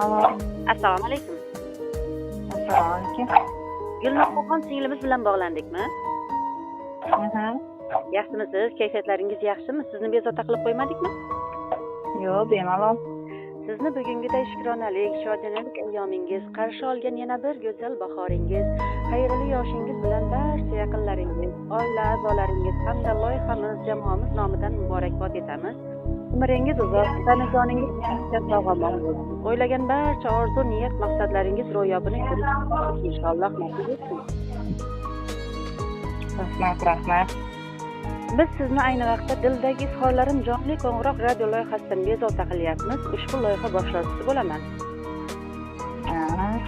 Alo, Assalomu alaykum. assalomu alaykum. Gulnoraxon singlimiz bilan bog'landikmi? Aha. Yaxshimisiz? Kayfiyatlaringiz yaxshimi? Sizni bezovta qilib qo'ymadikmi? Yo'q, bemalol. Sizni bugungiday shukronalik, shodlanalik ayyomingiz, qarshi olgan yana bir go'zal bahoringiz, xayrli yoshingiz bilan barcha yaqinlaringiz, oila a'zolaringiz hamda loyihamiz, jamoamiz nomidan muborakbod etamiz. Umringiz uzoq, tanajoningiz sog'lom bo'lsin. O'ylagan barcha orzu, niyat, maqsadlaringiz ro'yobini ko'rish inshaalloh nasib etsin. Rahmat. Biz sizni ayni vaqtda dildagi izhorlarim jonli qo'ng'iroq radio loyihasidan bezovta qilyapmiz. Ushbu loyiha boshlovchisi bo'laman.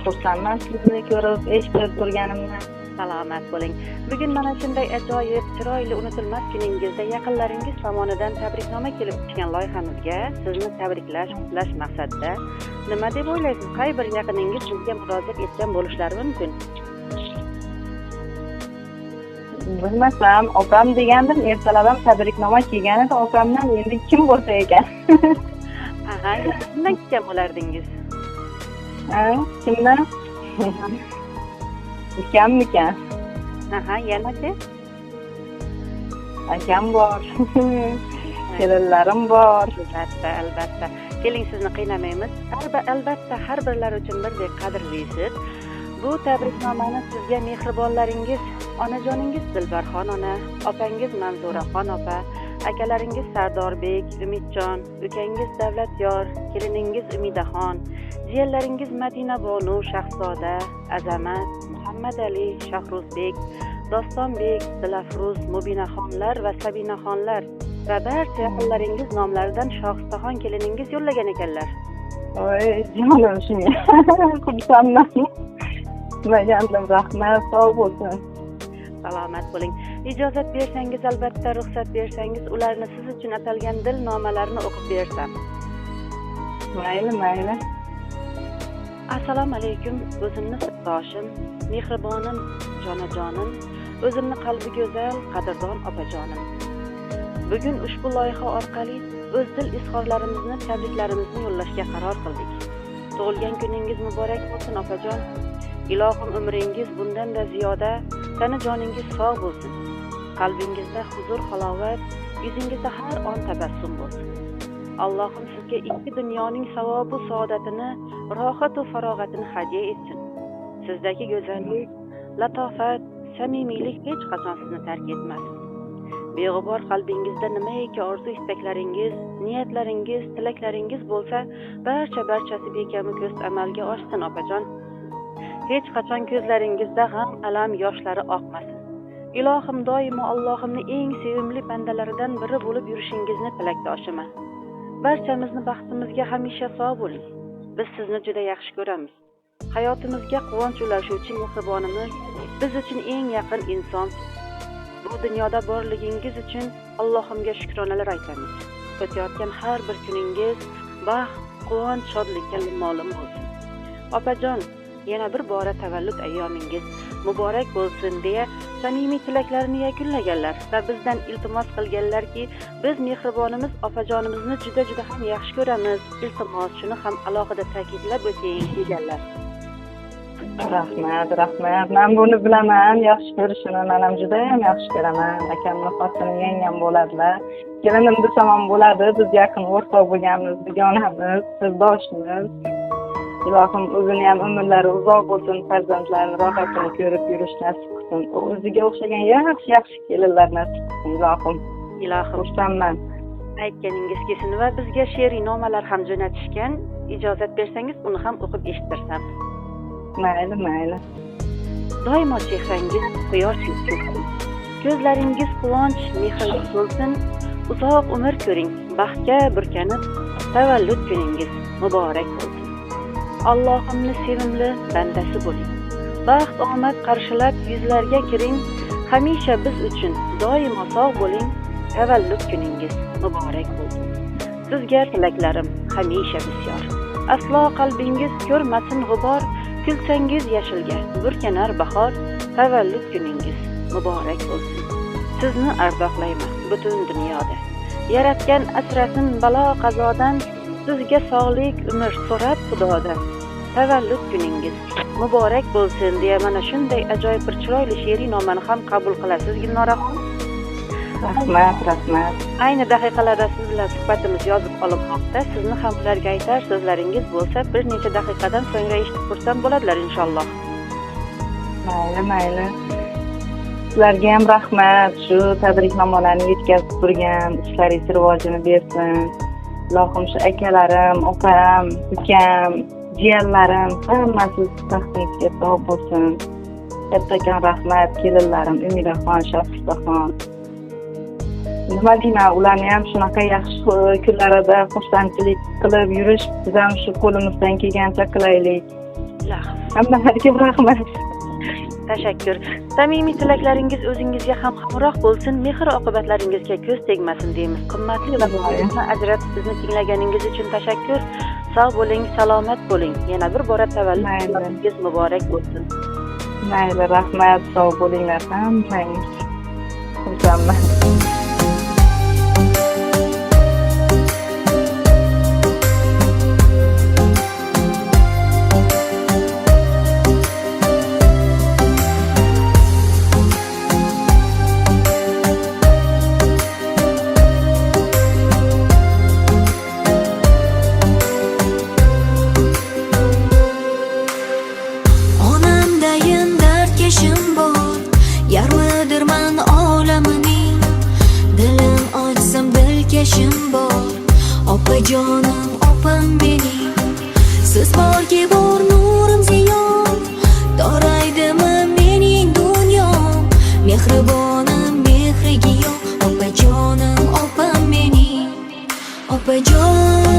Xursandman sizni ko'rib, eshitib turganimdan. Salomat bo'ling. Bugun mana shunday ajoyib, chiroyli, unutilmas kuningizda yaqinlaringiz tomonidan tabriknoma kelib tushgan loyihamizga sizni tabriklash, qutlash maqsadida nima deb o'ylaysiz? Qay bir yaqiningiz bizga murojaat etgan bo'lishlari mumkin? Bilmasam, opam degandim, ertalab tabriknoma kelgan edi, opamdan endi kim bo'lsa ekan. Aha, kimdan kutgan bo'lardingiz? Kimdan? Ukammikan? Aha, yana-chi? Akam bor. Kelinlarim bor. Albatta. Keling, sizni qiynamaymiz. Albatta, har birlari uchun birdek qadrlisiz. Bu tabriknomani sizga mehribonlaringiz, onajoningiz Dilbarxon ona, opangiz Manzuraxon opa, akalaringiz Sardorbek, Umidjon, ukangiz Davlatyor, keliningiz Umidaxon, jiyanlaringiz Madina Bonu, Shahzoda, Azamat, Muhammad Ali, Shahruzbek, Dostonbek, Dilafruz, Mubinaxonlar va Sabinaxonlar va barcha yaqinlaringiz nomlaridan Shohistaxon keliningiz yo'llagan ekanlar. Voy, jonim shunga. Xursandman. Nimagandim, rahmat, sog' bo'lsin. Salomat bo'ling. Ijozat bersangiz, albatta ruxsat bersangiz, ularni siz uchun atalgan dilnomalarni o'qib bersam. Mayli. Assalomu alaykum, o'zimni sirdoshim, mehribonim, jonajonim, o'zimni qalbi go'zal, qadrdon opajonim. Bugun ushbu loyiha orqali o'z dil izhorlarimizni, tabriklarimizni yo'llashga qaror qildik. Tug'ilgan kuningiz muborak bo'lsin opajon. Ilohim umringiz bundan-da ziyoda, tanajoningiz sog' bo'lsin. Qalbingizda huzur, halovat, yuzingizda har on tabassum bo'lsin. Allohim sizga ikki dunyoning savobu saodatini, rohat va farog'atini hadya etsin. Sizdagi go'zallik, latofat, samimiylik hech qachon sizni tark etmasin. Beg'ubor qalbingizda nimaiki orzu istaklaringiz, niyatlaringiz, tilaklaringiz bo'lsa, barchasi bekamu ko'st amalga oshsin opajon. Hech qachon ko'zlaringizda g'am, alam yoshlari oqmasin. Ilohim doimo Allohimning eng sevimli bandalaridan biri bo'lib yurishingizni tilakdoshiman. Barchamizni baxtimizga hamisha sog' bo'ling. Biz sizni juda yaxshi ko'ramiz. Hayotimizga quvonch ulashuvchi mehribonimiz, biz uchun eng yaqin inson. Bu dunyoda borligingiz uchun Allohimga shukronalar aytamiz. O'tayotgan har bir kuningiz baxt, quvonch, shodlikka mo'lim bo'lsin. Opajon, yana bir bora tavallud ayyomingiz muborak bo'lsin deya samimiy tilaklarini yakunlaganlar va bizdan iltimos qilganlarki, biz mehribonimiz opajonimizni juda ham yaxshi ko'ramiz. Iltimos, shuni ham alohida ta'kidlab o'ting deganlar. Rahmat. Men buni bilaman, yaxshi ko'rishini men ham juda ham yaxshi ko'raman. Akamni xotini yangam bo'ladilar. Kelinim desam ham bo'ladi. Biz yaqin o'rtoq bo'lganmiz, dugonamiz, sirdoshimiz. Ilohim o'zini ham umrlari uzoq bo'lsin, farzandlarini rohatini ko'rib yurish nasib qilsin. O'ziga o'xshagan yaxshi kelinlar nasib qilsin, ilohim. Xursandman. Aytganingiz kelsin va bizga she'riy nomalar ham jo'natishgan. Ijozat bersangiz, uni ham o'qib eshittirsam. Mayli. Doimo chehrangiz quyoshday ko'rsin. Ko'zlaringiz quvonch, mehrli bo'lsin. Uzoq umr ko'ring, baxtga burkanib, tavallud kuningiz muborak bo'lsin. Allohimning sevimli bandasi bo'ling. Baxt, omad qarshilab yuzlarga kiring. Hamisha biz uchun doimo sog' bo'ling. Tavallud kuningiz muborak bo'lsin. Sizga tilaklarim hamisha bisyor. Aslo qalbingiz ko'rmasin g'ubor. Kulsangiz yashilga burkanar bahor. Tavallud kuningiz muborak bo'lsin. Sizni ardoqlayman butun dunyoda. Yaratgan asrasin balo qazodan. Sizga sog'lik, umr so'rab Xudodan. Tavallud kuningiz muborak bo'lsin deya mana shunday ajoyib bir chiroyli she'riy nomani ham qabul qilasiz Gulnoraxon. Rahmat, rahmat. Ayni daqiqalarda siz bilan suhbatimiz yozib olinmoqda. Sizni ham ularga aytar so'zlaringiz bo'lsa, bir necha daqiqadan so'ngra eshitib xursand bo'ladilar inshaalloh. Mayli, mayli. Sizlarga ham rahmat. Shu tabriknomalarni yetkazib turgan ishlaringiz rivojini bersin. Ilohim shu akalarim, opam, ukam, jiyanlarim hammasi baxtingizga sog' bo'lsin. Kattakon rahmat kelinlarim Umidaxon, Shohistaxon. Nima deyman, ularni ham shunaqa yaxshi kunlarida xursandchilik qilib yurish, biz ham shu qo'limizdan kelgancha qilaylik. Hammalarga rahmat. Tashakkur. Samimiy tilaklaringiz o'zingizga ham hamroh bo'lsin, mehr oqibatlaringizga ko'z tegmasin deymiz. Qimmatli vaqtingizni ajratib bizni tinglaganingiz uchun tashakkur. Sog' bo'ling, salomat bo'ling. Yana bir bora tavalludiningiz muborak bo'lsin. Mayli, rahmat, sog' bo'linglar hammangiz. Xursandman. Yarmidirman olamining, dilim ochsam dilkashim bor. Opajonim, opam mening, siz borki bor nurim ziyon. Doraydimi mening dunyom, mehribonim mehriga yo'q. Opajonim, opam mening, opajon.